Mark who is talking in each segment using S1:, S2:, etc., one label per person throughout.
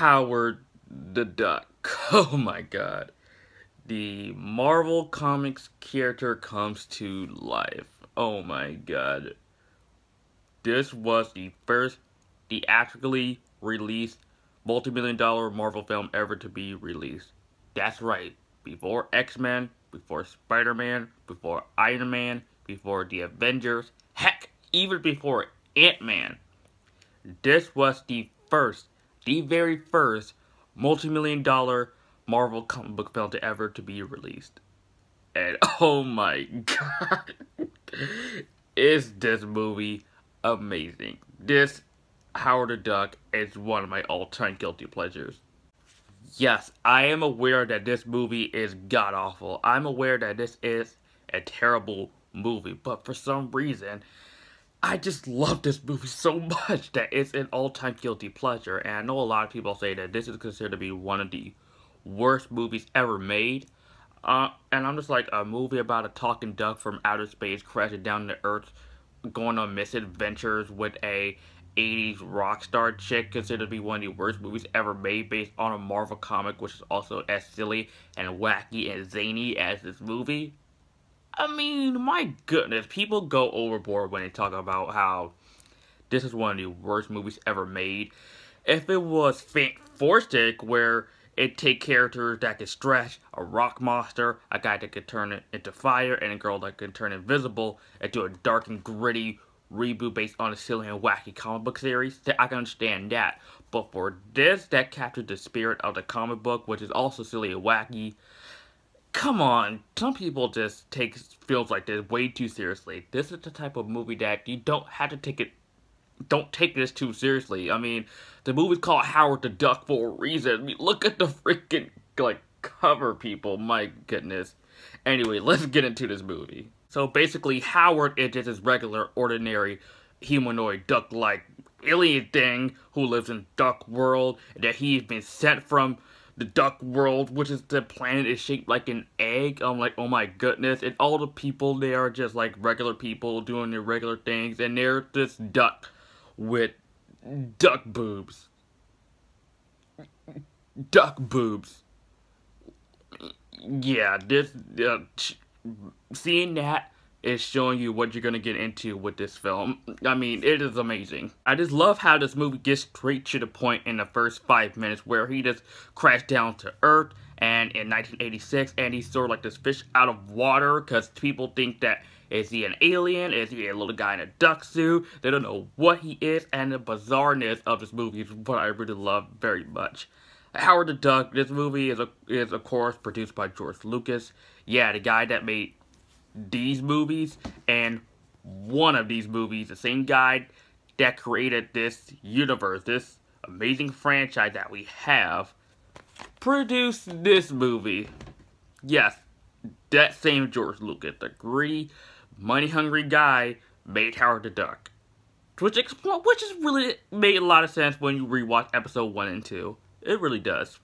S1: Howard the Duck. Oh my god. The Marvel Comics character comes to life. Oh my god. This was the first theatrically released multi-million-dollar Marvel film ever to be released. That's right. Before X-Men, before Spider-Man, before Iron Man, before the Avengers, heck, even before Ant-Man. This was the very first multi-million-dollar Marvel comic book film to ever to be released. And oh my god, is this movie amazing. This Howard the Duck is one of my all-time guilty pleasures. Yes, I am aware that this movie is god-awful. I'm aware that this is a terrible movie, but for some reason, I just love this movie so much that it's an all-time guilty pleasure. And I know a lot of people say that this is considered to be one of the worst movies ever made. And I'm just like, a movie about a talking duck from outer space crashing down to Earth, going on misadventures with a 80s rock star chick, considered to be one of the worst movies ever made based on a Marvel comic, which is also as silly and wacky and zany as this movie. I mean, my goodness, people go overboard when they talk about how this is one of the worst movies ever made. If it was Fantastic, where it take characters that can stretch, a rock monster, a guy that could turn it into fire, and a girl that can turn invisible, into a dark and gritty reboot based on a silly and wacky comic book series, then I can understand that. But for this, that captured the spirit of the comic book, which is also silly and wacky. Come on, some people just take films like this way too seriously. This is the type of movie that you don't have to take it. Don't take this too seriously. I mean, the movie's called Howard the Duck for a reason. I mean, look at the freaking, like, cover, people. My goodness. Anyway, let's get into this movie. So basically, Howard is just his regular, ordinary, humanoid, duck-like alien thing who lives in Duck World, that he's been sent from the Duck World, which is the planet is shaped like an egg. I'm like, oh my goodness. And all the people there are just like regular people doing their regular things. And they're this duck with duck boobs. Duck boobs. Yeah, this, seeing that is showing you what you're gonna get into with this film. I mean, it is amazing. I just love how this movie gets straight to the point in the first 5 minutes, where he just crashed down to Earth and in 1986, and he's sort of like this fish out of water, because people think that, is he an alien? Is he a little guy in a duck suit? They don't know what he is, and the bizarreness of this movie is what I really love very much. Howard the Duck, this movie is of course produced by George Lucas. Yeah, the guy that made these movies and one of these movies, the same guy that created this universe, this amazing franchise that we have, produced this movie. Yes, that same George Lucas, the greedy, money-hungry guy, made Howard the Duck. Which is really made a lot of sense when you rewatch episode 1 and 2. It really does.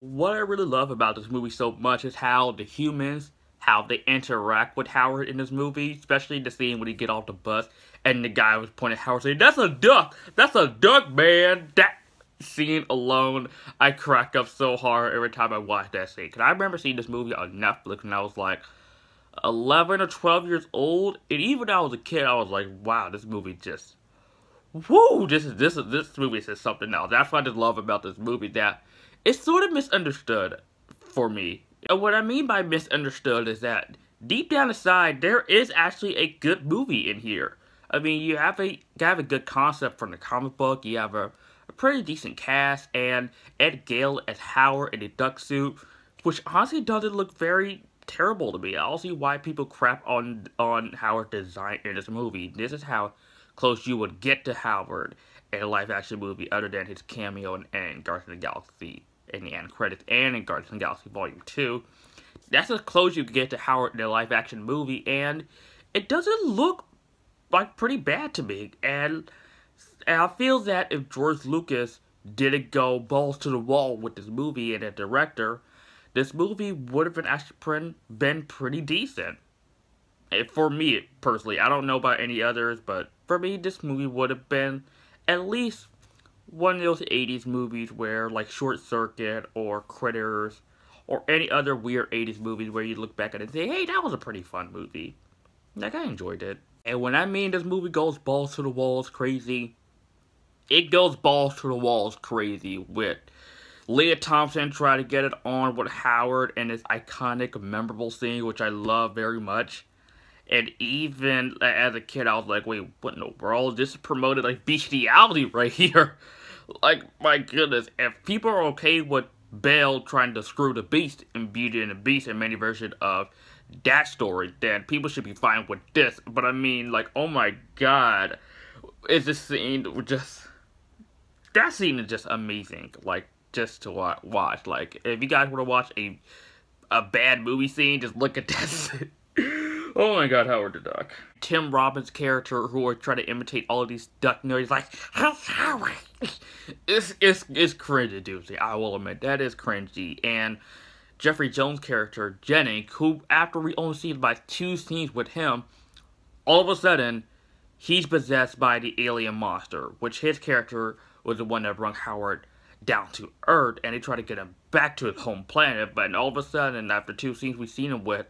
S1: What I really love about this movie so much is how the humans, how they interact with Howard in this movie, especially the scene when he get off the bus and the guy was pointing at Howard saying, "That's a duck! That's a duck, man!" That scene alone, I crack up so hard every time I watch that scene. Because I remember seeing this movie on Netflix when I was like 11 or 12 years old, and even when I was a kid, I was like, wow, this movie just, woo, this movie is something else. That's what I just love about this movie, that it's sort of misunderstood for me. And what I mean by misunderstood is that deep down inside, there is actually a good movie in here. I mean, you have a good concept from the comic book. You have a pretty decent cast, and Ed Gale as Howard in a duck suit, which honestly doesn't look very terrible to me. I don't see why people crap on Howard's design in this movie. This is how close you would get to Howard in a live-action movie, other than his cameo in Guardians of the Galaxy in the end credits and in Guardians of the Galaxy Volume 2. That's as close you can get to Howard in a live-action movie, and it doesn't look like pretty bad to me. And I feel that if George Lucas didn't go balls to the wall with this movie and a director, this movie would have been pretty decent. For me, personally, I don't know about any others, but for me, this movie would have been at least one of those 80s movies where, like Short Circuit or Critters or any other weird 80s movies where you look back at it and say, hey, that was a pretty fun movie. Like, I enjoyed it. And when I mean this movie goes balls to the walls crazy, it goes balls to the walls crazy with Lea Thompson trying to get it on with Howard and his iconic, memorable scene, which I love very much. And even as a kid, I was like, wait, what in the world? This is promoted like bestiality right here. Like, my goodness, if people are okay with Belle trying to screw the Beast in Beauty and the Beast and many versions of that story, then people should be fine with this. But I mean, like, oh my god, is this scene just... That scene is just amazing, like, just to watch. Like, if you guys want to watch a bad movie scene, just look at this. Oh my god, Howard the Duck. Tim Robbins' character, who are trying to imitate all of these duck nerds, like, Howard. It's cringy, I will admit, that is cringy. And Jeffrey Jones' character, Jennings, who, after we only see about 2 scenes with him, all of a sudden, he's possessed by the alien monster, which his character was the one that brought Howard down to Earth, and they try to get him back to his home planet, but all of a sudden, after 2 scenes we've seen him with,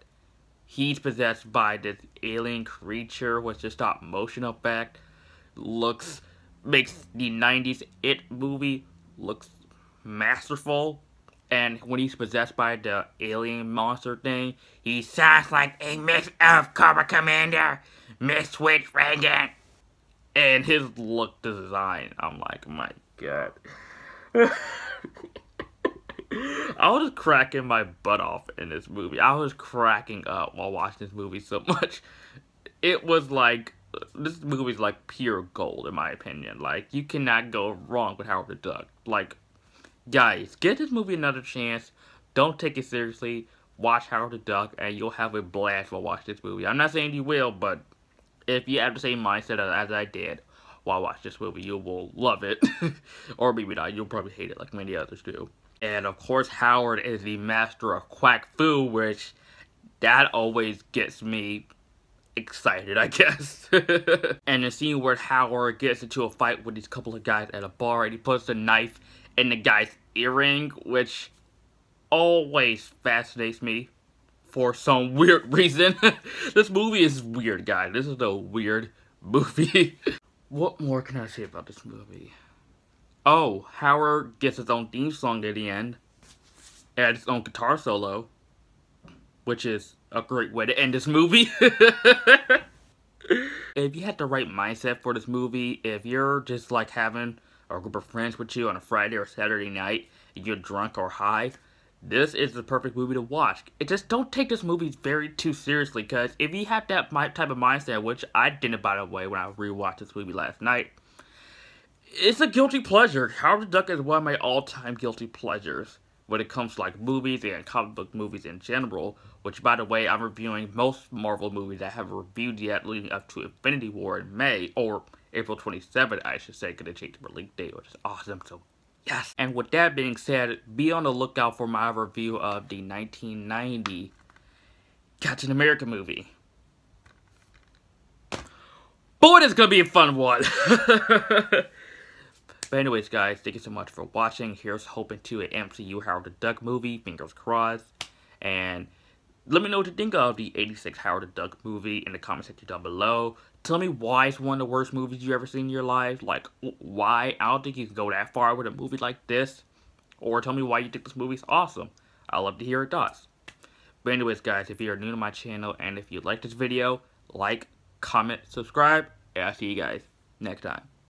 S1: he's possessed by this alien creature, which is stop motion effect, makes the 90s It movie looks masterful, and when he's possessed by the alien monster thing, he sounds like a mix of Cobra Commander mixed with Reagan. And his look design, I'm like, my god. I was just cracking my butt off in this movie. I was cracking up while watching this movie so much. It was like, this movie's like pure gold in my opinion. Like, you cannot go wrong with Howard the Duck. Like, guys, give this movie another chance. Don't take it seriously. Watch Howard the Duck and you'll have a blast while watching this movie. I'm not saying you will, but if you have the same mindset as I did while watching this movie, you will love it. Or maybe not, you'll probably hate it like many others do. And of course, Howard is the master of quack fu, which that always gets me excited, I guess. And the scene where Howard gets into a fight with these couple of guys at a bar, and he puts the knife in the guy's earring, which always fascinates me for some weird reason. This movie is weird, guys. This is a weird movie. What more can I say about this movie? Oh, Howard gets his own theme song at the end. And his own guitar solo. Which is a great way to end this movie. If you had the right mindset for this movie, if you're just like having a group of friends with you on a Friday or Saturday night, and you're drunk or high, this is the perfect movie to watch. It just don't take this movie very too seriously, because if you have that type of mindset, which I didn't by the way when I rewatched this movie last night, it's a guilty pleasure. Howard the Duck is one of my all-time guilty pleasures when it comes to like movies and comic book movies in general, which by the way, I'm reviewing most Marvel movies I haven't reviewed yet leading up to Infinity War in May, or April 27th, I should say, because they changed the release date, which is awesome, so yes. And with that being said, be on the lookout for my review of the 1990 Captain America movie. Boy, this is going to be a fun one. But anyways, guys, thank you so much for watching. Here's hoping to an MCU Howard the Duck movie. Fingers crossed. And let me know what you think of the 86 Howard the Duck movie in the comment section down below. Tell me why it's one of the worst movies you've ever seen in your life. Like, why? I don't think you can go that far with a movie like this. Or tell me why you think this movie's awesome. I'd love to hear your thoughts. But anyways, guys, if you're new to my channel and if you like this video, like, comment, subscribe, and I'll see you guys next time.